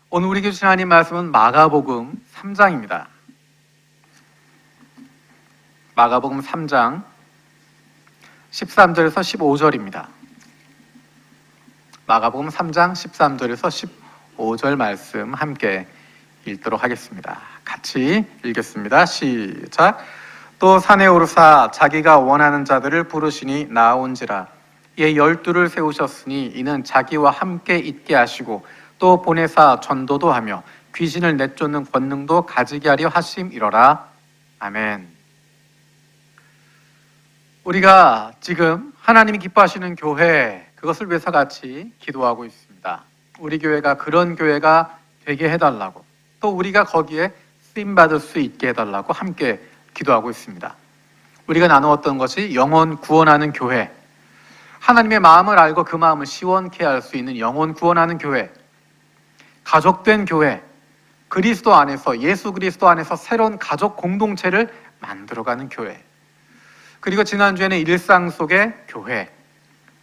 오늘 우리 교실 하나님 말씀은 마가복음 3장입니다. 마가복음 3장 13절에서 15절입니다. 마가복음 3장 13절에서 15절 말씀 함께 읽도록 하겠습니다. 같이 읽겠습니다. 시작. 또 산에 오르사 자기가 원하는 자들을 부르시니 나온지라. 이에 12를 세우셨으니 이는 자기와 함께 있게 하시고 또 보내사 전도도 하며 귀신을 내쫓는 권능도 가지게 하려 하심이로라. 아멘. 우리가 지금 하나님이 기뻐하시는 교회, 그것을 위해서 같이 기도하고 있습니다. 우리 교회가 그런 교회가 되게 해달라고, 또 우리가 거기에 쓰임받을 수 있게 해달라고 함께 기도하고 있습니다. 우리가 나누었던 것이 영혼 구원하는 교회, 하나님의 마음을 알고 그 마음을 시원케 할 수 있는 영혼 구원하는 교회, 가족된 교회, 그리스도 안에서, 예수 그리스도 안에서 새로운 가족 공동체를 만들어가는 교회, 그리고 지난주에는 일상 속의 교회,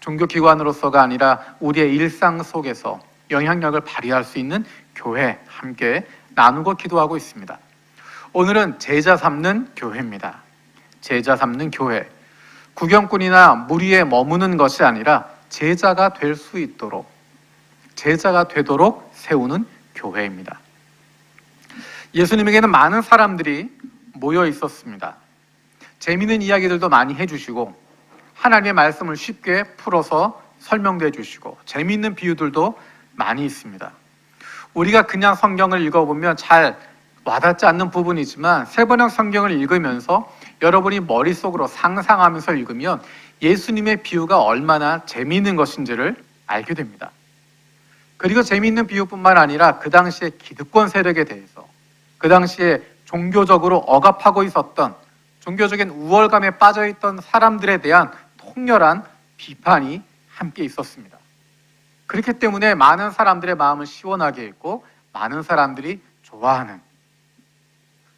종교기관으로서가 아니라 우리의 일상 속에서 영향력을 발휘할 수 있는 교회 함께 나누고 기도하고 있습니다. 오늘은 제자 삼는 교회입니다. 제자 삼는 교회, 구경꾼이나 무리에 머무는 것이 아니라 제자가 될 수 있도록, 제자가 되도록 세우는 교회입니다. 예수님에게는 많은 사람들이 모여 있었습니다. 재미있는 이야기들도 많이 해주시고 하나님의 말씀을 쉽게 풀어서 설명도 해주시고 재미있는 비유들도 많이 있습니다. 우리가 그냥 성경을 읽어보면 잘 와닿지 않는 부분이지만 세번역 성경을 읽으면서 여러분이 머릿속으로 상상하면서 읽으면 예수님의 비유가 얼마나 재미있는 것인지를 알게 됩니다. 그리고 재미있는 비유뿐만 아니라 그 당시에 기득권 세력에 대해서, 그 당시에 종교적으로 억압하고 있었던, 종교적인 우월감에 빠져있던 사람들에 대한 통렬한 비판이 함께 있었습니다. 그렇기 때문에 많은 사람들의 마음을 시원하게 했고 많은 사람들이 좋아하는,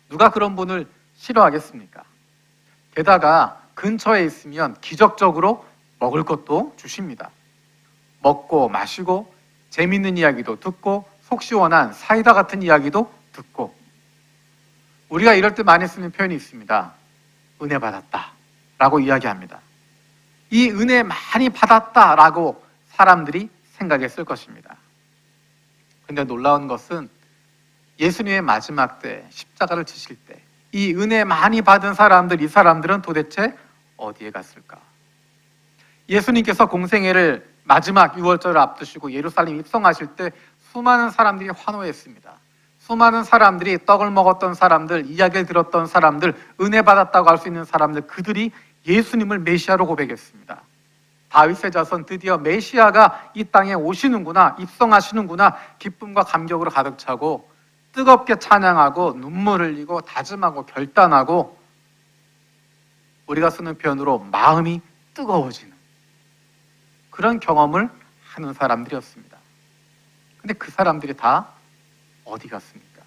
누가 그런 분을 싫어하겠습니까? 게다가 근처에 있으면 기적적으로 먹을 것도 주십니다. 먹고 마시고 재밌는 이야기도 듣고 속 시원한 사이다 같은 이야기도 듣고, 우리가 이럴 때 많이 쓰는 표현이 있습니다. 은혜 받았다 라고 이야기합니다. 이 은혜 많이 받았다 라고 사람들이 생각했을 것입니다. 근데 놀라운 것은 예수님의 마지막 때, 십자가를 지실 때 이 은혜 많이 받은 사람들, 이 사람들은 도대체 어디에 갔을까? 예수님께서 공생애를 마지막 6월절을 앞두시고 예루살렘 입성하실 때 수많은 사람들이 환호했습니다. 수많은 사람들이, 떡을 먹었던 사람들, 이야기를 들었던 사람들, 은혜 받았다고 할 수 있는 사람들, 그들이 예수님을 메시아로 고백했습니다. 다윗의 자손, 드디어 메시아가 이 땅에 오시는구나, 입성하시는구나, 기쁨과 감격으로 가득 차고 뜨겁게 찬양하고 눈물을 흘리고 다짐하고 결단하고, 우리가 쓰는 표현으로 마음이 뜨거워지는 그런 경험을 하는 사람들이었습니다. 근데 그 사람들이 다 어디 갔습니까?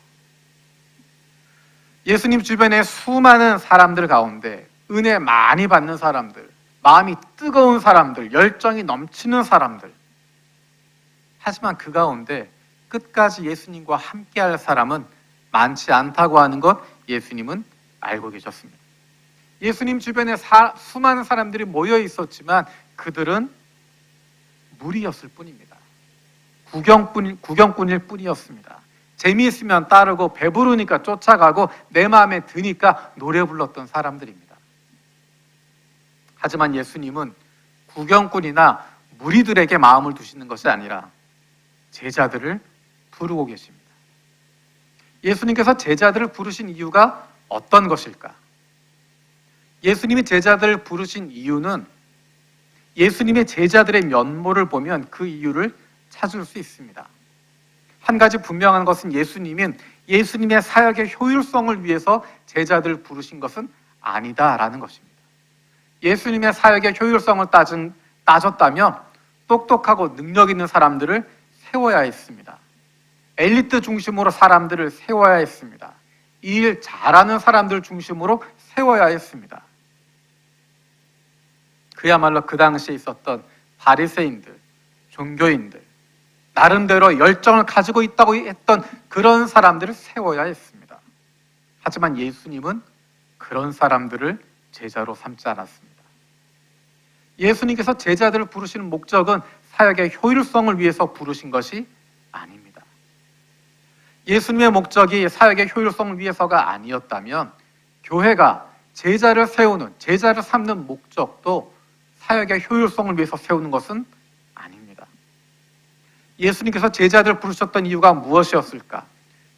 예수님 주변에 수많은 사람들 가운데 은혜 많이 받는 사람들, 마음이 뜨거운 사람들, 열정이 넘치는 사람들, 하지만 그 가운데 끝까지 예수님과 함께할 사람은 많지 않다고 하는 것 예수님은 알고 계셨습니다. 예수님 주변에 수많은 사람들이 모여 있었지만 그들은 무리였을 뿐입니다. 구경꾼일 뿐이었습니다. 재미있으면 따르고 배부르니까 쫓아가고 내 마음에 드니까 노래 불렀던 사람들입니다. 하지만 예수님은 구경꾼이나 무리들에게 마음을 두시는 것이 아니라 제자들을 부르고 계십니다. 예수님께서 제자들을 부르신 이유가 어떤 것일까? 예수님이 제자들을 부르신 이유는 예수님의 제자들의 면모를 보면 그 이유를 찾을 수 있습니다. 한 가지 분명한 것은 예수님의 사역의 효율성을 위해서 제자들을 부르신 것은 아니다라는 것입니다. 예수님의 사역의 효율성을 따졌다면 똑똑하고 능력 있는 사람들을 세워야 했습니다. 엘리트 중심으로 사람들을 세워야 했습니다. 이 일 잘하는 사람들 중심으로 세워야 했습니다. 그야말로 그 당시에 있었던 바리새인들, 종교인들, 나름대로 열정을 가지고 있다고 했던 그런 사람들을 세워야 했습니다. 하지만 예수님은 그런 사람들을 제자로 삼지 않았습니다. 예수님께서 제자들을 부르시는 목적은 사역의 효율성을 위해서 부르신 것이 아닙니다. 예수님의 목적이 사역의 효율성을 위해서가 아니었다면 교회가 제자를 세우는, 제자를 삼는 목적도 사역의 효율성을 위해서 세우는 것은 아닙니다. 예수님께서 제자들을 부르셨던 이유가 무엇이었을까?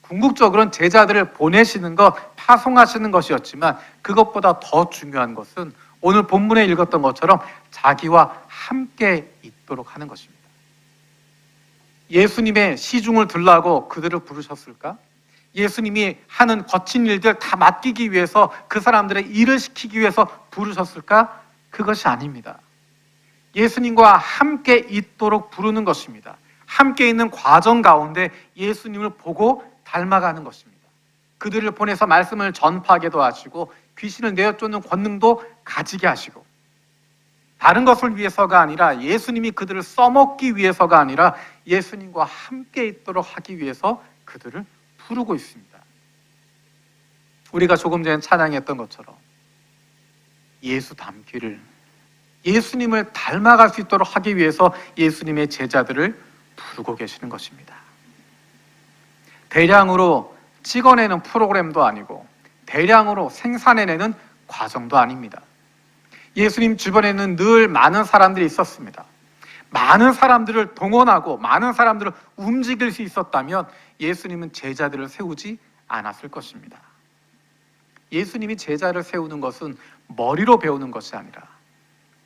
궁극적으로는 제자들을 보내시는 것, 파송하시는 것이었지만 그것보다 더 중요한 것은 오늘 본문에 읽었던 것처럼 자기와 함께 있도록 하는 것입니다. 예수님의 시중을 들라고 그들을 부르셨을까? 예수님이 하는 거친 일들 다 맡기기 위해서 그 사람들의 일을 시키기 위해서 부르셨을까? 그것이 아닙니다. 예수님과 함께 있도록 부르는 것입니다. 함께 있는 과정 가운데 예수님을 보고 닮아가는 것입니다. 그들을 보내서 말씀을 전파하게도 하시고 귀신을 내어쫓는 권능도 가지게 하시고, 다른 것을 위해서가 아니라 예수님이 그들을 써먹기 위해서가 아니라 예수님과 함께 있도록 하기 위해서 그들을 부르고 있습니다. 우리가 조금 전에 찬양했던 것처럼 예수 닮기를, 예수님을 닮아갈 수 있도록 하기 위해서 예수님의 제자들을 부르고 계시는 것입니다. 대량으로 찍어내는 프로그램도 아니고 대량으로 생산해내는 과정도 아닙니다. 예수님 주변에는 늘 많은 사람들이 있었습니다. 많은 사람들을 동원하고 많은 사람들을 움직일 수 있었다면 예수님은 제자들을 세우지 않았을 것입니다. 예수님이 제자를 세우는 것은 머리로 배우는 것이 아니라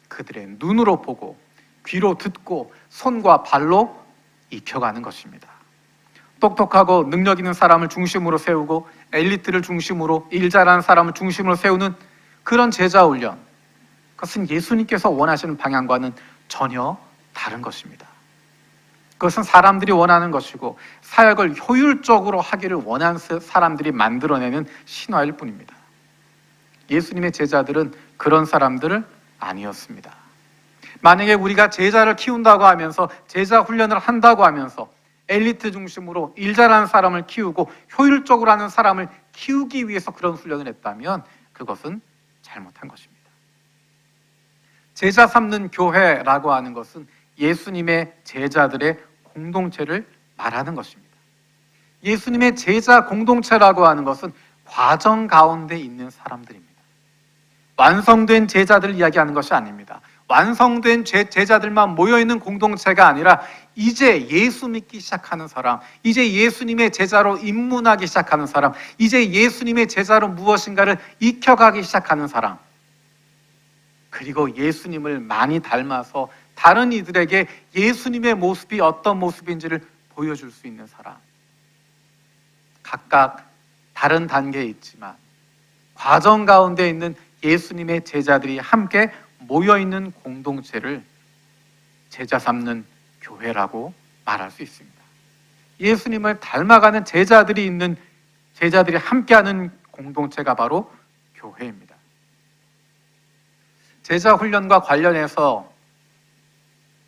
그들의 눈으로 보고 귀로 듣고 손과 발로 익혀가는 것입니다. 똑똑하고 능력 있는 사람을 중심으로 세우고 엘리트를 중심으로 일 잘하는 사람을 중심으로 세우는 그런 제자 훈련, 그것은 예수님께서 원하시는 방향과는 전혀 다른 것입니다. 그것은 사람들이 원하는 것이고 사역을 효율적으로 하기를 원하는 사람들이 만들어내는 신화일 뿐입니다. 예수님의 제자들은 그런 사람들은 아니었습니다. 만약에 우리가 제자를 키운다고 하면서 제자 훈련을 한다고 하면서 엘리트 중심으로 일 잘하는 사람을 키우고 효율적으로 하는 사람을 키우기 위해서 그런 훈련을 했다면 그것은 잘못한 것입니다. 제자 삼는 교회라고 하는 것은 예수님의 제자들의 공동체를 말하는 것입니다. 예수님의 제자 공동체라고 하는 것은 과정 가운데 있는 사람들입니다. 완성된 제자들을 이야기하는 것이 아닙니다. 완성된 제자들만 모여있는 공동체가 아니라 이제 예수 믿기 시작하는 사람, 이제 예수님의 제자로 입문하기 시작하는 사람, 이제 예수님의 제자로 무엇인가를 익혀가기 시작하는 사람, 그리고 예수님을 많이 닮아서 다른 이들에게 예수님의 모습이 어떤 모습인지를 보여줄 수 있는 사람, 각각 다른 단계에 있지만 과정 가운데 있는 예수님의 제자들이 함께 모여있는 공동체를 제자 삼는 교회라고 말할 수 있습니다. 예수님을 닮아가는 제자들이 함께하는 공동체가 바로 교회입니다. 제자 훈련과 관련해서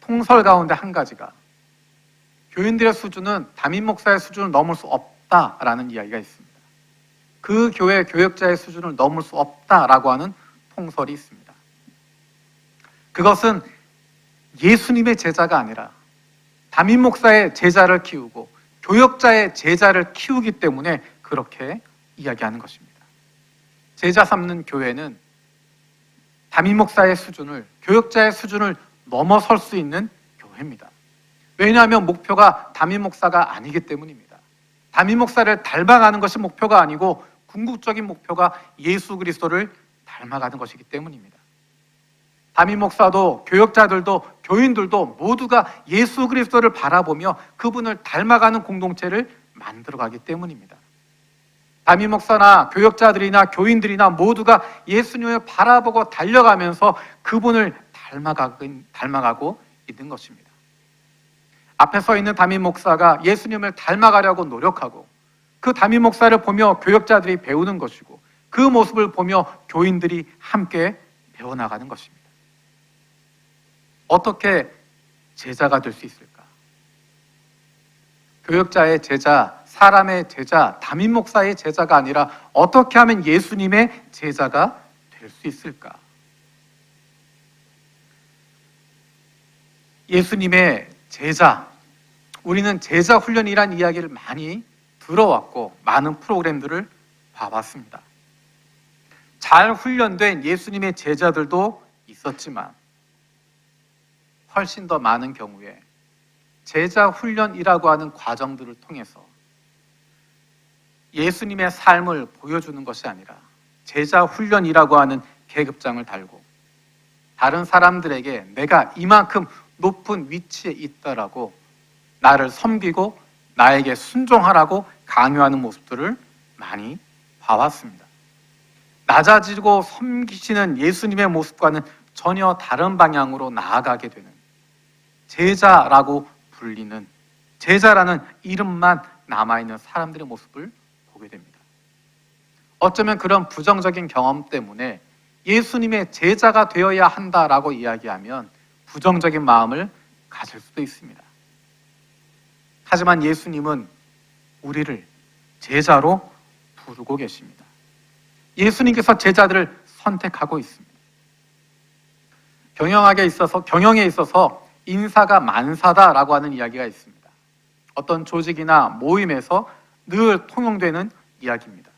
통설 가운데 한 가지가 교인들의 수준은 담임 목사의 수준을 넘을 수 없다라는 이야기가 있습니다. 그 교회 교역자의 수준을 넘을 수 없다라고 하는 통설이 있습니다. 그것은 예수님의 제자가 아니라 담임 목사의 제자를 키우고 교역자의 제자를 키우기 때문에 그렇게 이야기하는 것입니다. 제자 삼는 교회는 담임 목사의 수준을, 교역자의 수준을 넘어설 수 있는 교회입니다. 왜냐하면 목표가 담임 목사가 아니기 때문입니다. 담임 목사를 닮아가는 것이 목표가 아니고 궁극적인 목표가 예수 그리스도를 닮아가는 것이기 때문입니다. 담임 목사도 교역자들도 교인들도 모두가 예수 그리스도를 바라보며 그분을 닮아가는 공동체를 만들어가기 때문입니다. 담임 목사나 교역자들이나 교인들이나 모두가 예수님을 바라보고 달려가면서 그분을 닮아가고 있는 것입니다. 앞에 서 있는 담임 목사가 예수님을 닮아가려고 노력하고 그 담임 목사를 보며 교역자들이 배우는 것이고 그 모습을 보며 교인들이 함께 배워나가는 것입니다. 어떻게 제자가 될 수 있을까? 교역자의 제자, 사람의 제자, 담임 목사의 제자가 아니라 어떻게 하면 예수님의 제자가 될 수 있을까? 예수님의 제자, 우리는 제자 훈련이란 이야기를 많이 들어왔고 많은 프로그램들을 봐왔습니다. 잘 훈련된 예수님의 제자들도 있었지만 훨씬 더 많은 경우에 제자 훈련이라고 하는 과정들을 통해서 예수님의 삶을 보여주는 것이 아니라 제자 훈련이라고 하는 계급장을 달고 다른 사람들에게 내가 이만큼 높은 위치에 있다라고 나를 섬기고 나에게 순종하라고 강요하는 모습들을 많이 봐왔습니다. 낮아지고 섬기시는 예수님의 모습과는 전혀 다른 방향으로 나아가게 되는 제자라고 불리는 제자라는 이름만 남아있는 사람들의 모습을 보게 됩니다. 어쩌면 그런 부정적인 경험 때문에 예수님의 제자가 되어야 한다라고 이야기하면 부정적인 마음을 가질 수도 있습니다. 하지만 예수님은 우리를 제자로 부르고 계십니다. 예수님께서 제자들을 선택하고 있습니다. 경영에 있어서 인사가 만사다라고 하는 이야기가 있습니다. 어떤 조직이나 모임에서 늘 통용되는 이야기입니다.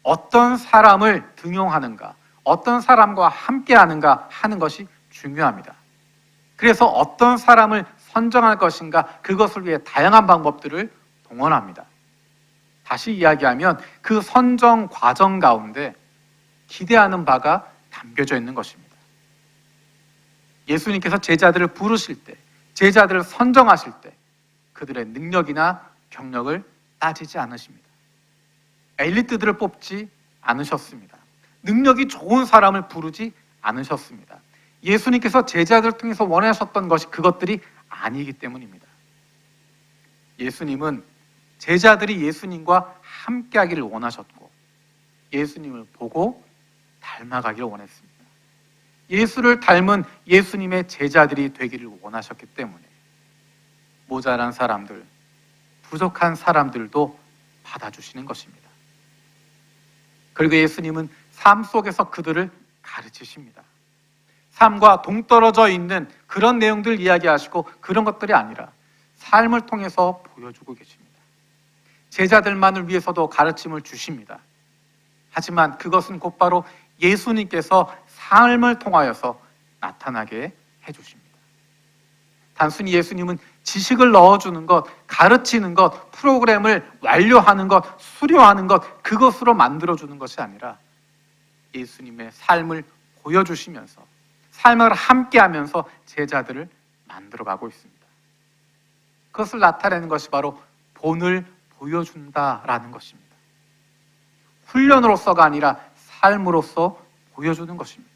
어떤 사람을 등용하는가, 어떤 사람과 함께 하는가 하는 것이 중요합니다. 그래서 어떤 사람을 선정할 것인가, 그것을 위해 다양한 방법들을 동원합니다. 다시 이야기하면 그 선정 과정 가운데 기대하는 바가 담겨져 있는 것입니다. 예수님께서 제자들을 부르실 때, 제자들을 선정하실 때 그들의 능력이나 경력을 따지지 않으십니다. 엘리트들을 뽑지 않으셨습니다. 능력이 좋은 사람을 부르지 않으셨습니다. 예수님께서 제자들을 통해서 원하셨던 것이 그것들이 아니기 때문입니다. 예수님은 제자들이 예수님과 함께하기를 원하셨고 예수님을 보고 닮아가기를 원했습니다. 예수를 닮은 예수님의 제자들이 되기를 원하셨기 때문에 모자란 사람들, 부족한 사람들도 받아주시는 것입니다. 그리고 예수님은 삶 속에서 그들을 가르치십니다. 삶과 동떨어져 있는 그런 내용들 이야기하시고 그런 것들이 아니라 삶을 통해서 보여주고 계십니다. 제자들만을 위해서도 가르침을 주십니다. 하지만 그것은 곧바로 예수님께서 삶을 통하여서 나타나게 해주십니다. 단순히 예수님은 지식을 넣어주는 것, 가르치는 것, 프로그램을 완료하는 것, 수료하는 것, 그것으로 만들어주는 것이 아니라 예수님의 삶을 보여주시면서 삶을 함께하면서 제자들을 만들어가고 있습니다. 그것을 나타내는 것이 바로 본을 보여준다라는 것입니다. 훈련으로서가 아니라 삶으로서 보여주는 것입니다.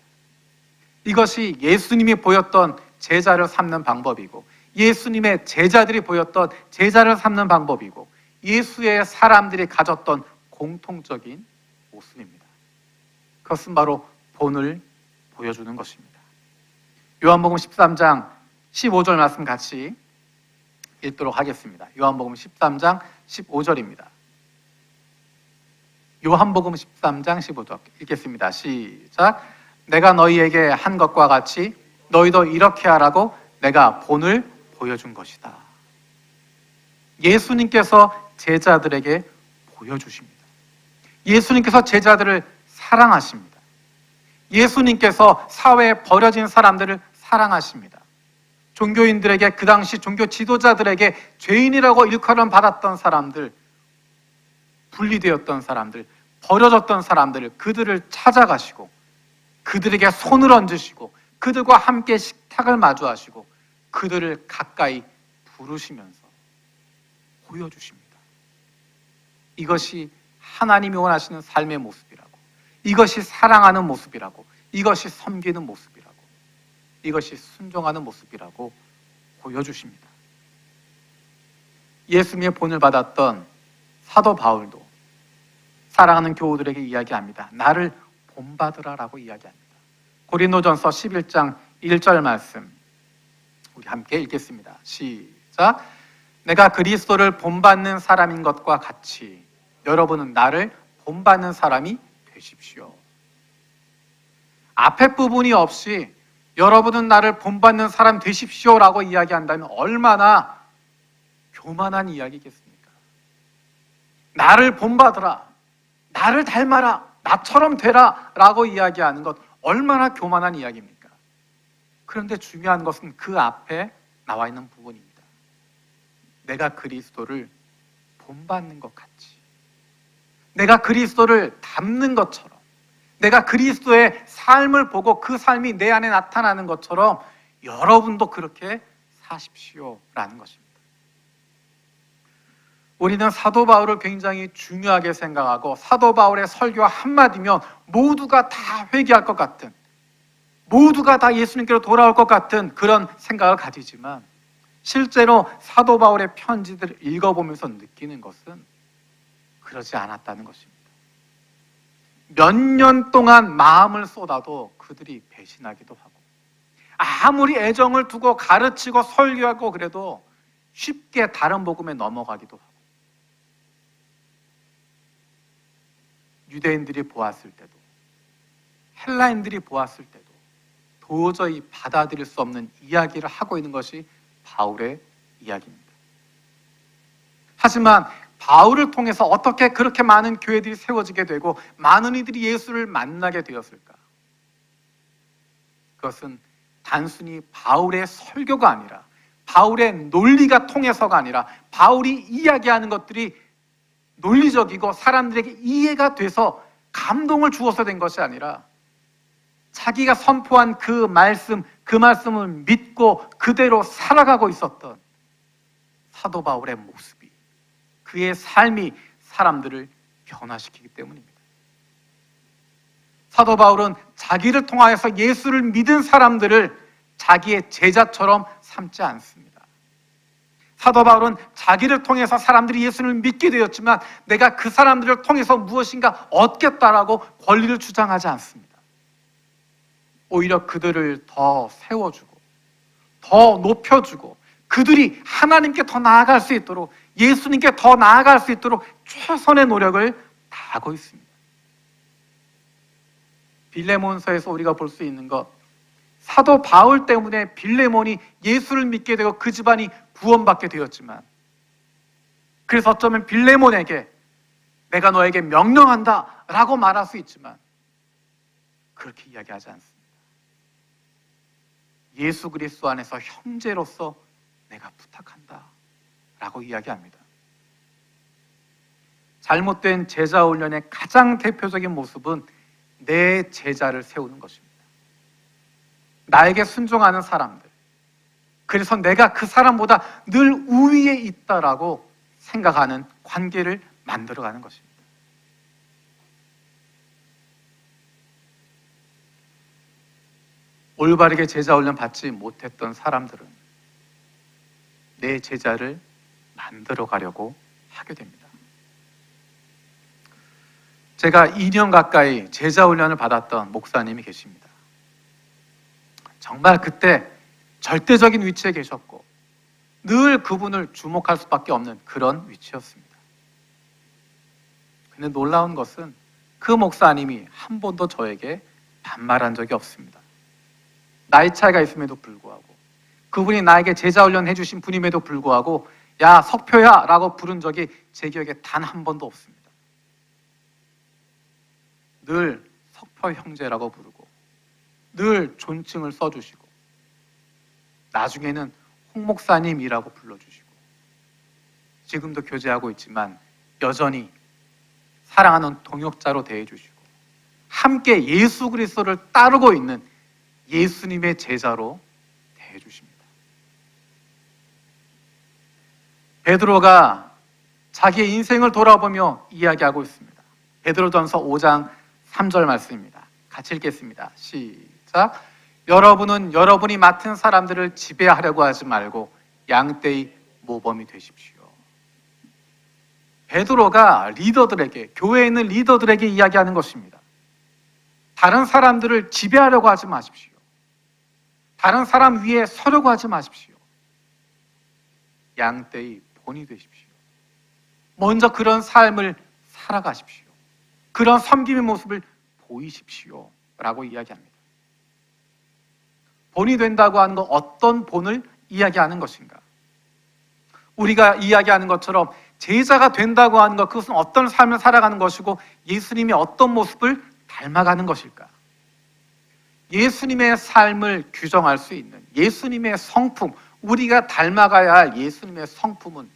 이것이 예수님이 보였던 제자를 삼는 방법이고 예수님의 제자들이 보였던 제자를 삼는 방법이고 예수의 사람들이 가졌던 공통적인 모습입니다. 그것은 바로 본을 보여주는 것입니다. 요한복음 13장 15절 말씀 같이 읽도록 하겠습니다. 요한복음 13장 15절입니다. 요한복음 13장 15절 읽겠습니다. 시작. 내가 너희에게 한 것과 같이 너희도 이렇게 하라고 내가 본을 보여준 것이다. 예수님께서 제자들에게 보여주십니다. 예수님께서 제자들을 사랑하십니다. 예수님께서 사회에 버려진 사람들을 사랑하십니다. 종교인들에게, 그 당시 종교 지도자들에게 죄인이라고 일컬음 받았던 사람들, 분리되었던 사람들, 버려졌던 사람들, 그들을 찾아가시고 그들에게 손을 얹으시고 그들과 함께 식탁을 마주하시고 그들을 가까이 부르시면서 보여주십니다. 이것이 하나님이 원하시는 삶의 모습이라고, 이것이 사랑하는 모습이라고, 이것이 섬기는 모습이라고, 이것이 순종하는 모습이라고 보여주십니다. 예수님의 본을 받았던 사도 바울도 사랑하는 교우들에게 이야기합니다. 나를 본받으라라고 이야기합니다. 고린도전서 11장 1절 말씀 우리 함께 읽겠습니다. 시작. 내가 그리스도를 본받는 사람인 것과 같이 여러분은 나를 본받는 사람이 되십시오. 앞에 부분이 없이 여러분은 나를 본받는 사람 되십시오라고 이야기한다면 얼마나 교만한 이야기겠습니까? 나를 본받으라, 나를 닮아라, 나처럼 되라 라고 이야기하는 것 얼마나 교만한 이야기입니까? 그런데 중요한 것은 그 앞에 나와 있는 부분입니다. 내가 그리스도를 본받는 것 같이, 내가 그리스도를 닮는 것처럼, 내가 그리스도의 삶을 보고 그 삶이 내 안에 나타나는 것처럼 여러분도 그렇게 사십시오라는 것입니다. 우리는 사도 바울을 굉장히 중요하게 생각하고 사도 바울의 설교 한마디면 모두가 다 회개할 것 같은, 모두가 다 예수님께로 돌아올 것 같은 그런 생각을 가지지만 실제로 사도 바울의 편지들을 읽어보면서 느끼는 것은 그러지 않았다는 것입니다. 몇 년 동안 마음을 쏟아도 그들이 배신하기도 하고, 아무리 애정을 두고 가르치고 설교하고 그래도 쉽게 다른 복음에 넘어가기도 하고, 유대인들이 보았을 때도 헬라인들이 보았을 때도 도저히 받아들일 수 없는 이야기를 하고 있는 것이 바울의 이야기입니다. 하지만 바울을 통해서 어떻게 그렇게 많은 교회들이 세워지게 되고 많은 이들이 예수를 만나게 되었을까? 그것은 단순히 바울의 설교가 아니라, 바울의 논리가 통해서가 아니라, 바울이 이야기하는 것들이 논리적이고 사람들에게 이해가 돼서 감동을 주어서 된 것이 아니라 자기가 선포한 그 말씀을 믿고 그대로 살아가고 있었던 사도 바울의 모습이, 그의 삶이 사람들을 변화시키기 때문입니다. 사도 바울은 자기를 통하여서 예수를 믿은 사람들을 자기의 제자처럼 삼지 않습니다. 사도 바울은 자기를 통해서 사람들이 예수를 믿게 되었지만 내가 그 사람들을 통해서 무엇인가 얻겠다라고 권리를 주장하지 않습니다. 오히려 그들을 더 세워주고 더 높여주고 그들이 하나님께 더 나아갈 수 있도록, 예수님께 더 나아갈 수 있도록 최선의 노력을 다하고 있습니다. 빌레몬서에서 우리가 볼 수 있는 것, 사도 바울 때문에 빌레몬이 예수를 믿게 되고 그 집안이 구원받게 되었지만, 그래서 어쩌면 빌레몬에게 내가 너에게 명령한다 라고 말할 수 있지만 그렇게 이야기하지 않습니다. 예수 그리스도 안에서 형제로서 내가 부탁한다 라고 이야기합니다. 잘못된 제자 훈련의 가장 대표적인 모습은 내 제자를 세우는 것입니다. 나에게 순종하는 사람들, 그래서 내가 그 사람보다 늘 우위에 있다라고 생각하는 관계를 만들어가는 것입니다. 올바르게 제자 훈련 받지 못했던 사람들은 내 제자를 만들어 가려고 하게 됩니다. 제가 2년 가까이 제자 훈련을 받았던 목사님이 계십니다. 정말 그때 절대적인 위치에 계셨고 늘 그분을 주목할 수밖에 없는 그런 위치였습니다. 근데 놀라운 것은 그 목사님이 한 번도 저에게 반말한 적이 없습니다. 나이 차이가 있음에도 불구하고, 그분이 나에게 제자 훈련 해주신 분임에도 불구하고 야 석표야 라고 부른 적이 제 기억에 단 한 번도 없습니다. 늘 석표 형제라고 부르고 늘 존칭을 써주시고 나중에는 홍 목사님이라고 불러주시고, 지금도 교제하고 있지만 여전히 사랑하는 동역자로 대해주시고 함께 예수 그리스도를 따르고 있는 예수님의 제자로 대해주십니다. 베드로가 자기의 인생을 돌아보며 이야기하고 있습니다. 베드로전서 5장 3절 말씀입니다. 같이 읽겠습니다. 시작. 여러분은 여러분이 맡은 사람들을 지배하려고 하지 말고 양떼의 모범이 되십시오. 베드로가 리더들에게, 교회에 있는 리더들에게 이야기하는 것입니다. 다른 사람들을 지배하려고 하지 마십시오. 다른 사람 위에 서려고 하지 마십시오. 양떼의 본이 되십시오. 먼저 그런 삶을 살아가십시오. 그런 섬김의 모습을 보이십시오 라고 이야기합니다. 본이 된다고 하는 것, 어떤 본을 이야기하는 것인가? 우리가 이야기하는 것처럼 제자가 된다고 하는 것, 그것은 어떤 삶을 살아가는 것이고 예수님이 어떤 모습을 닮아가는 것일까? 예수님의 삶을 규정할 수 있는 예수님의 성품, 우리가 닮아가야 할 예수님의 성품은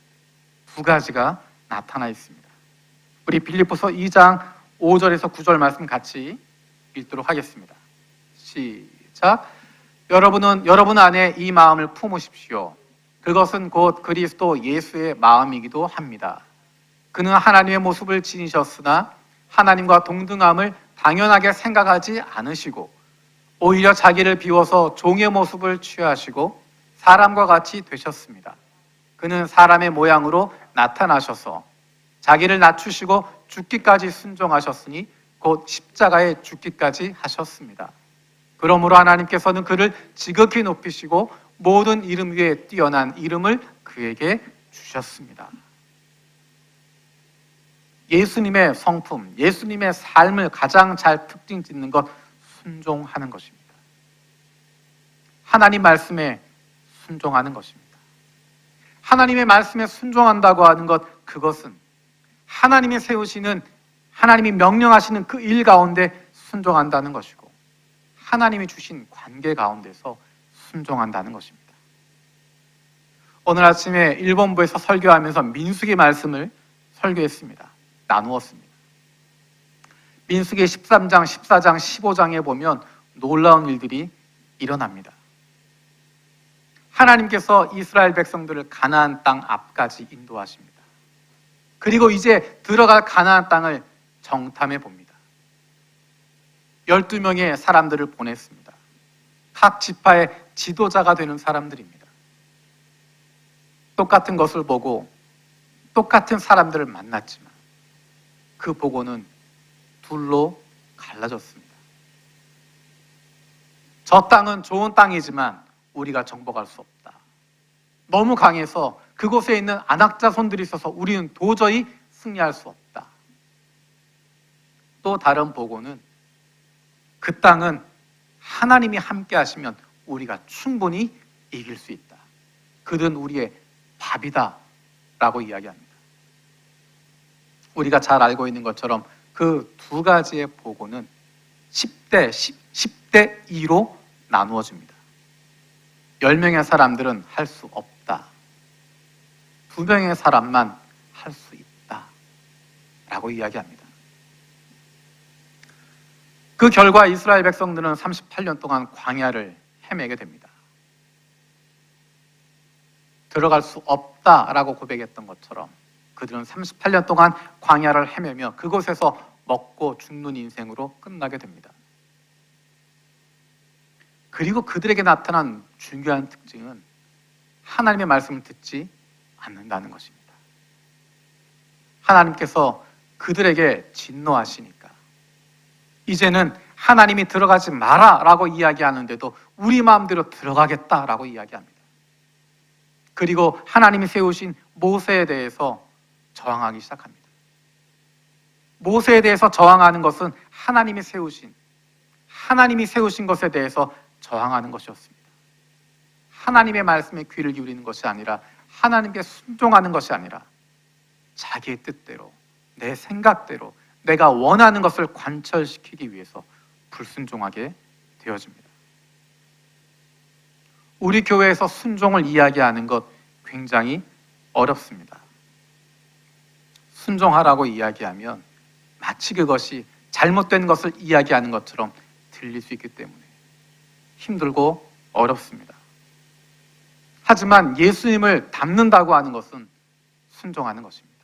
두 가지가 나타나 있습니다. 우리 빌립보서 2장 5절에서 9절 말씀 같이 읽도록 하겠습니다. 시작. 여러분은 여러분 안에 이 마음을 품으십시오. 그것은 곧 그리스도 예수의 마음이기도 합니다. 그는 하나님의 모습을 지니셨으나 하나님과 동등함을 당연하게 생각하지 않으시고 오히려 자기를 비워서 종의 모습을 취하시고 사람과 같이 되셨습니다. 그는 사람의 모양으로 나타나셔서 자기를 낮추시고 죽기까지 순종하셨으니 곧 십자가에 죽기까지 하셨습니다. 그러므로 하나님께서는 그를 지극히 높이시고 모든 이름 위에 뛰어난 이름을 그에게 주셨습니다. 예수님의 성품, 예수님의 삶을 가장 잘 특징 짓는 것, 순종하는 것입니다. 하나님 말씀에 순종하는 것입니다. 하나님의 말씀에 순종한다고 하는 것, 그것은 하나님이 세우시는, 하나님이 명령하시는 그 일 가운데 순종한다는 것이고 하나님이 주신 관계 가운데서 순종한다는 것입니다. 오늘 아침에 일본부에서 설교하면서 민수기 말씀을 설교했습니다. 나누었습니다. 민수기 13장, 14장, 15장에 보면 놀라운 일들이 일어납니다. 하나님께서 이스라엘 백성들을 가나안 땅 앞까지 인도하십니다. 그리고 이제 들어갈 가나안 땅을 정탐해 봅니다. 12명의 사람들을 보냈습니다. 각 지파의 지도자가 되는 사람들입니다. 똑같은 것을 보고 똑같은 사람들을 만났지만 그 보고는 둘로 갈라졌습니다. 저 땅은 좋은 땅이지만 우리가 정복할 수 없다. 너무 강해서 그곳에 있는 안악자손들이 있어서 우리는 도저히 승리할 수 없다. 또 다른 보고는 그 땅은 하나님이 함께 하시면 우리가 충분히 이길 수 있다. 그들은 우리의 밥이다 라고 이야기합니다. 우리가 잘 알고 있는 것처럼 그 두 가지의 보고는 10대 2로 나누어집니다. 10명의 사람들은 할 수 없다. 2명의 사람만 할 수 있다 라고 이야기합니다. 그 결과 이스라엘 백성들은 38년 동안 광야를 헤매게 됩니다. 들어갈 수 없다라고 고백했던 것처럼 그들은 38년 동안 광야를 헤매며 그곳에서 먹고 죽는 인생으로 끝나게 됩니다. 그리고 그들에게 나타난 중요한 특징은 하나님의 말씀을 듣지 않는다는 것입니다. 하나님께서 그들에게 진노하시니까 이제는 하나님이 들어가지 마라 라고 이야기하는데도 우리 마음대로 들어가겠다라고 이야기합니다. 그리고 하나님이 세우신 모세에 대해서 저항하기 시작합니다. 모세에 대해서 저항하는 것은 하나님이 세우신 것에 대해서 저항하는 것이었습니다. 하나님의 말씀에 귀를 기울이는 것이 아니라 하나님께 순종하는 것이 아니라 자기의 뜻대로, 내 생각대로 내가 원하는 것을 관철시키기 위해서 불순종하게 되어집니다. 우리 교회에서 순종을 이야기하는 것 굉장히 어렵습니다. 순종하라고 이야기하면 마치 그것이 잘못된 것을 이야기하는 것처럼 들릴 수 있기 때문에 힘들고 어렵습니다. 하지만 예수님을 닮는다고 하는 것은 순종하는 것입니다.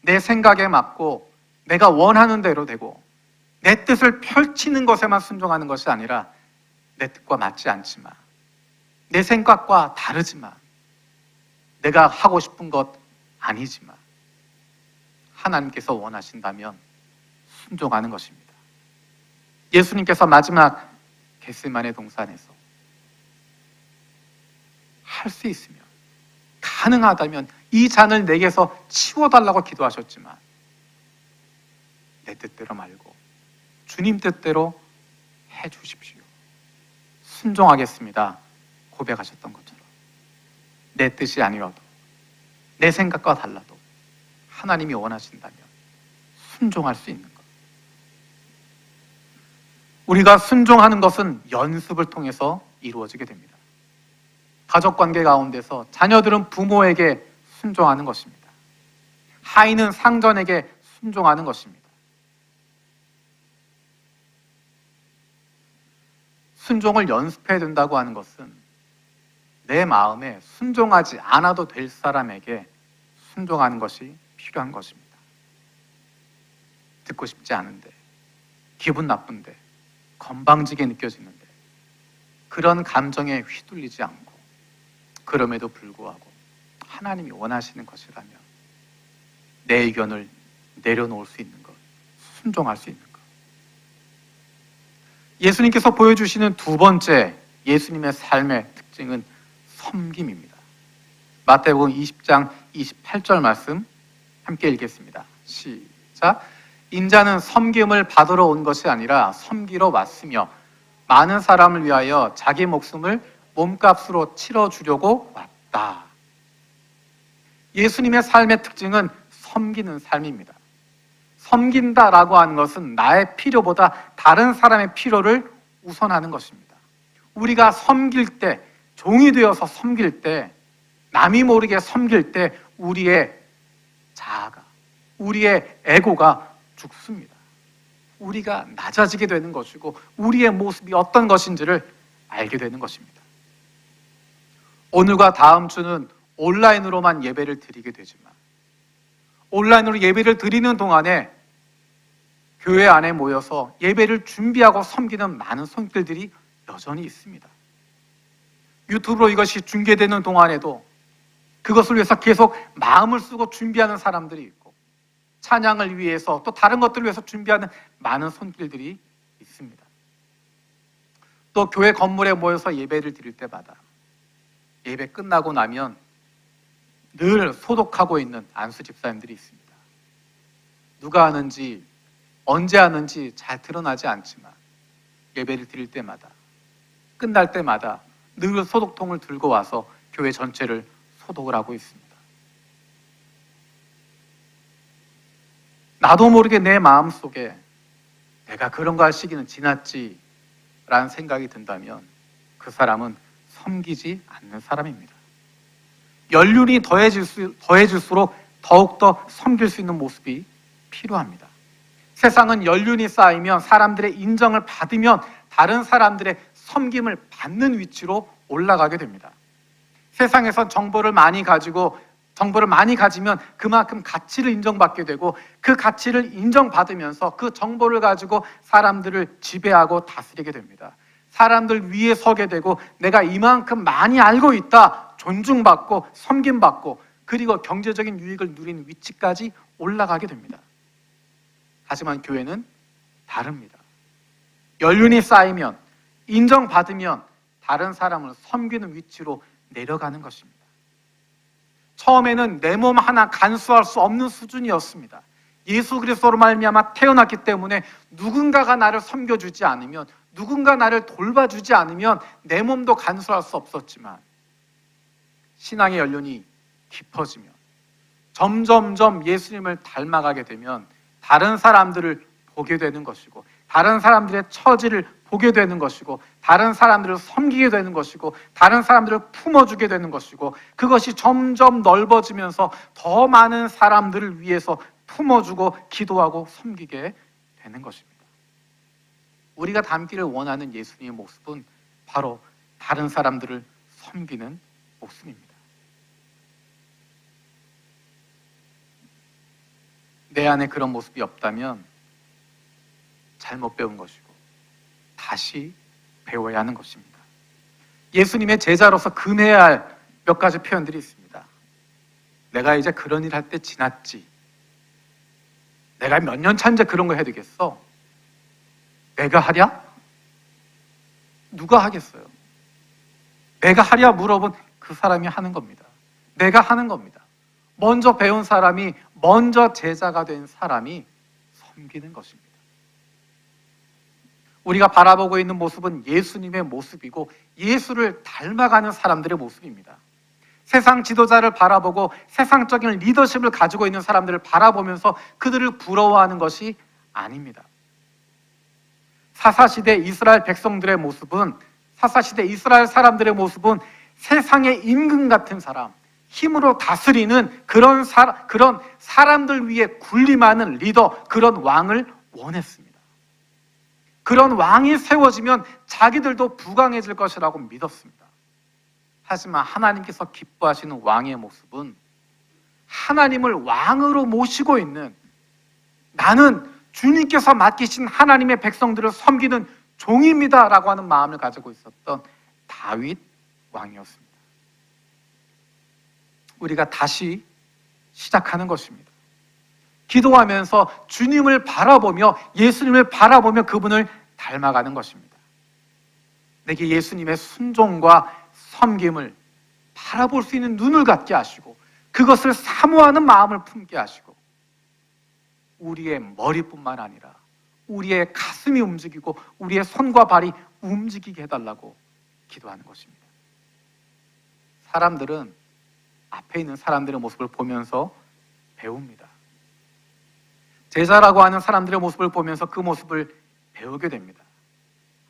내 생각에 맞고 내가 원하는 대로 되고 내 뜻을 펼치는 것에만 순종하는 것이 아니라 내 뜻과 맞지 않지만 내 생각과 다르지만 내가 하고 싶은 것 아니지만 하나님께서 원하신다면 순종하는 것입니다. 예수님께서 마지막 겟세마네 동산에서 할 수 있으면 가능하다면 이 잔을 내게서 치워달라고 기도하셨지만 내 뜻대로 말고 주님 뜻대로 해주십시오. 순종하겠습니다. 고백하셨던 것처럼 내 뜻이 아니어도 내 생각과 달라도 하나님이 원하신다면 순종할 수 있는 것. 우리가 순종하는 것은 연습을 통해서 이루어지게 됩니다. 가족관계 가운데서 자녀들은 부모에게 순종하는 것입니다. 하인은 상전에게 순종하는 것입니다. 순종을 연습해야 된다고 하는 것은 내 마음에 순종하지 않아도 될 사람에게 순종하는 것이 필요한 것입니다. 듣고 싶지 않은데, 기분 나쁜데, 건방지게 느껴지는데 그런 감정에 휘둘리지 않고 그럼에도 불구하고 하나님이 원하시는 것이라면 내 의견을 내려놓을 수 있는 것, 순종할 수 있는 것. 예수님께서 보여주시는 두 번째 예수님의 삶의 특징은 섬김입니다. 마태복음 20장 28절 말씀 함께 읽겠습니다. 시작. 인자는 섬김을 받으러 온 것이 아니라 섬기러 왔으며 많은 사람을 위하여 자기 목숨을 몸값으로 치러주려고 왔다. 예수님의 삶의 특징은 섬기는 삶입니다. 섬긴다라고 하는 것은 나의 필요보다 다른 사람의 필요를 우선하는 것입니다. 우리가 섬길 때, 종이 되어서 섬길 때, 남이 모르게 섬길 때 우리의 자아가, 우리의 에고가 죽습니다. 우리가 낮아지게 되는 것이고 우리의 모습이 어떤 것인지를 알게 되는 것입니다. 오늘과 다음 주는 온라인으로만 예배를 드리게 되지만 온라인으로 예배를 드리는 동안에 교회 안에 모여서 예배를 준비하고 섬기는 많은 손길들이 여전히 있습니다. 유튜브로 이것이 중계되는 동안에도 그것을 위해서 계속 마음을 쓰고 준비하는 사람들이 있고 찬양을 위해서 또 다른 것들을 위해서 준비하는 많은 손길들이 있습니다. 또 교회 건물에 모여서 예배를 드릴 때마다 예배 끝나고 나면 늘 소독하고 있는 안수 집사님들이 있습니다. 누가 하는지 언제 하는지 잘 드러나지 않지만 예배를 드릴 때마다 끝날 때마다 늘 소독통을 들고 와서 교회 전체를 소독을 하고 있습니다. 나도 모르게 내 마음속에 내가 그런 거 할 시기는 지났지 라는 생각이 든다면 그 사람은 섬기지 않는 사람입니다. 연륜이 더해질수록 더욱더 섬길 수 있는 모습이 필요합니다. 세상은 연륜이 쌓이면 사람들의 인정을 받으면 다른 사람들의 섬김을 받는 위치로 올라가게 됩니다. 세상에서 정보를 많이 가지면 그만큼 가치를 인정받게 되고 그 가치를 인정받으면서 그 정보를 가지고 사람들을 지배하고 다스리게 됩니다. 사람들 위에 서게 되고 내가 이만큼 많이 알고 있다, 존중받고 섬김받고 그리고 경제적인 유익을 누리는 위치까지 올라가게 됩니다. 하지만 교회는 다릅니다. 연륜이 쌓이면 인정받으면 다른 사람을 섬기는 위치로 내려가는 것입니다. 처음에는 내 몸 하나 간수할 수 없는 수준이었습니다. 예수 그리스도로 말미암아 태어났기 때문에 누군가가 나를 섬겨주지 않으면, 누군가 나를 돌봐주지 않으면 내 몸도 간수할 수 없었지만 신앙의 연륜이 깊어지면 점점점 예수님을 닮아가게 되면 다른 사람들을 보게 되는 것이고 다른 사람들의 처지를 보게 되는 것이고 다른 사람들을 섬기게 되는 것이고 다른 사람들을 품어주게 되는 것이고 그것이 점점 넓어지면서 더 많은 사람들을 위해서 품어주고 기도하고 섬기게 되는 것입니다. 우리가 닮기를 원하는 예수님의 모습은 바로 다른 사람들을 섬기는 모습입니다. 내 안에 그런 모습이 없다면 잘못 배운 것이고 다시 배워야 하는 것입니다. 예수님의 제자로서 금해야 할 몇 가지 표현들이 있습니다. 내가 이제 그런 일 할 때 지났지. 내가 몇 년 차인데 그런 거 해야 되겠어? 내가 하랴? 누가 하겠어요? 내가 하랴 물어본 그 사람이 하는 겁니다. 내가 하는 겁니다. 먼저 배운 사람이, 먼저 제자가 된 사람이 섬기는 것입니다. 우리가 바라보고 있는 모습은 예수님의 모습이고 예수를 닮아가는 사람들의 모습입니다. 세상 지도자를 바라보고 세상적인 리더십을 가지고 있는 사람들을 바라보면서 그들을 부러워하는 것이 아닙니다. 사사시대 이스라엘 백성들의 모습은, 사사시대 이스라엘 사람들의 모습은 세상의 임금 같은 사람, 힘으로 다스리는 그런 사람들 위에 군림하는 리더, 그런 왕을 원했습니다. 그런 왕이 세워지면 자기들도 부강해질 것이라고 믿었습니다. 하지만 하나님께서 기뻐하시는 왕의 모습은 하나님을 왕으로 모시고 있는, 나는 주님께서 맡기신 하나님의 백성들을 섬기는 종입니다 라고 하는 마음을 가지고 있었던 다윗 왕이었습니다. 우리가 다시 시작하는 것입니다. 기도하면서 주님을 바라보며, 예수님을 바라보며 그분을 닮아가는 것입니다. 내게 예수님의 순종과 섬김을 바라볼 수 있는 눈을 갖게 하시고 그것을 사모하는 마음을 품게 하시고 우리의 머리뿐만 아니라 우리의 가슴이 움직이고 우리의 손과 발이 움직이게 해달라고 기도하는 것입니다. 사람들은 앞에 있는 사람들의 모습을 보면서 배웁니다. 제자라고 하는 사람들의 모습을 보면서 그 모습을 배우게 됩니다.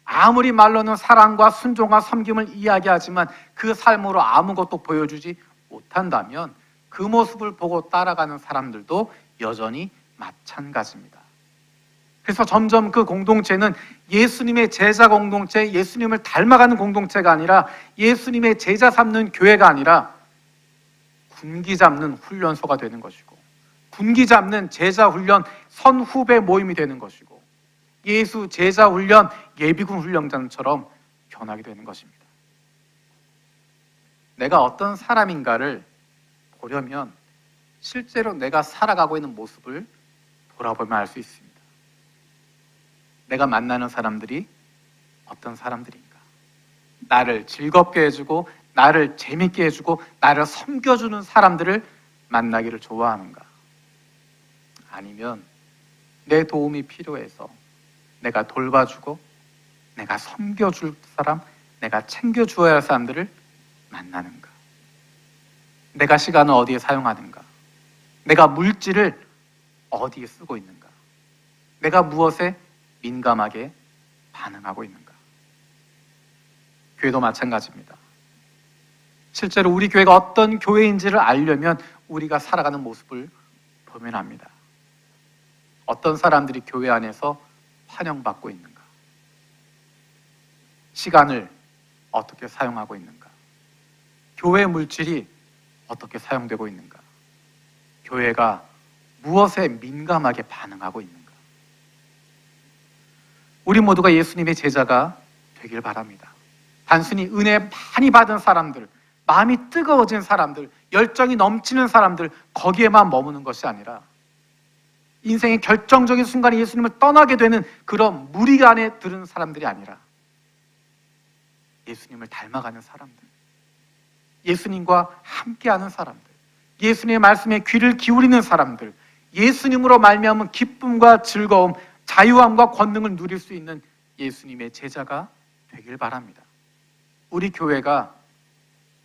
아무리 말로는 사랑과 순종과 섬김을 이야기하지만 그 삶으로 아무것도 보여주지 못한다면 그 모습을 보고 따라가는 사람들도 여전히 마찬가지입니다. 그래서 점점 그 공동체는 예수님의 제자 공동체, 예수님을 닮아가는 공동체가 아니라 예수님의 제자 삼는 교회가 아니라 군기 잡는 훈련소가 되는 것이고, 군기 잡는 제자 훈련 선후배 모임이 되는 것이고, 예수 제자 훈련 예비군 훈련장처럼 변하게 되는 것입니다. 내가 어떤 사람인가를 보려면 실제로 내가 살아가고 있는 모습을 돌아보면 알 수 있습니다. 내가 만나는 사람들이 어떤 사람들인가, 나를 즐겁게 해주고 나를 재밌게 해주고 나를 섬겨주는 사람들을 만나기를 좋아하는가, 아니면 내 도움이 필요해서 내가 돌봐주고 내가 섬겨줄 사람, 내가 챙겨주어야 할 사람들을 만나는가, 내가 시간을 어디에 사용하는가, 내가 물질을 어디에 쓰고 있는가, 내가 무엇에 민감하게 반응하고 있는가. 교회도 마찬가지입니다. 실제로 우리 교회가 어떤 교회인지를 알려면 우리가 살아가는 모습을 보면 합니다. 어떤 사람들이 교회 안에서 환영받고 있는가, 시간을 어떻게 사용하고 있는가, 교회 물질이 어떻게 사용되고 있는가, 교회가 무엇에 민감하게 반응하고 있는가. 우리 모두가 예수님의 제자가 되길 바랍니다. 단순히 은혜 많이 받은 사람들, 마음이 뜨거워진 사람들, 열정이 넘치는 사람들, 거기에만 머무는 것이 아니라 인생의 결정적인 순간에 예수님을 떠나게 되는 그런 무리가 안에 들은 사람들이 아니라 예수님을 닮아가는 사람들, 예수님과 함께하는 사람들, 예수님의 말씀에 귀를 기울이는 사람들, 예수님으로 말미암은 기쁨과 즐거움, 자유함과 권능을 누릴 수 있는 예수님의 제자가 되길 바랍니다. 우리 교회가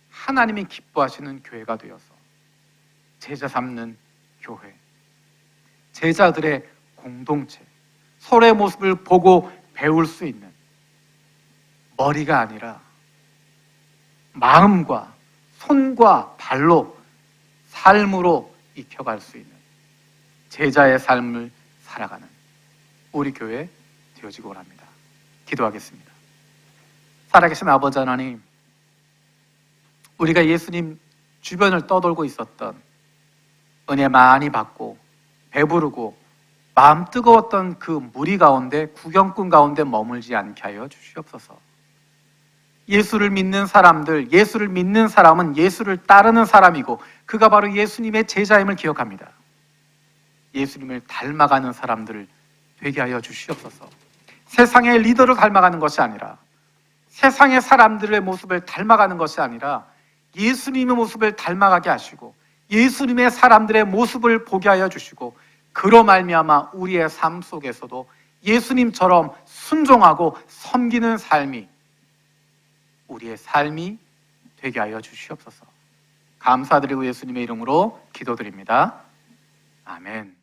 하나님이 기뻐하시는 교회가 되어서 제자 삼는 교회, 제자들의 공동체, 서로의 모습을 보고 배울 수 있는, 머리가 아니라 마음과 손과 발로 삶으로 익혀갈 수 있는 제자의 삶을 살아가는 우리 교회 되어지고 원합니다. 기도하겠습니다. 살아계신 아버지 하나님, 우리가 예수님 주변을 떠돌고 있었던, 은혜 많이 받고 배부르고 마음 뜨거웠던 그 무리 가운데, 구경꾼 가운데 머물지 않게 하여 주시옵소서. 예수를 믿는 사람들, 예수를 믿는 사람은 예수를 따르는 사람이고 그가 바로 예수님의 제자임을 기억합니다. 예수님을 닮아가는 사람들을 되게 하여 주시옵소서. 세상의 리더를 닮아가는 것이 아니라, 세상의 사람들의 모습을 닮아가는 것이 아니라 예수님의 모습을 닮아가게 하시고 예수님의 사람들의 모습을 보게 하여 주시고 그로 말미암아 우리의 삶 속에서도 예수님처럼 순종하고 섬기는 삶이 우리의 삶이 되게 하여 주시옵소서. 감사드리고 예수님의 이름으로 기도드립니다. 아멘.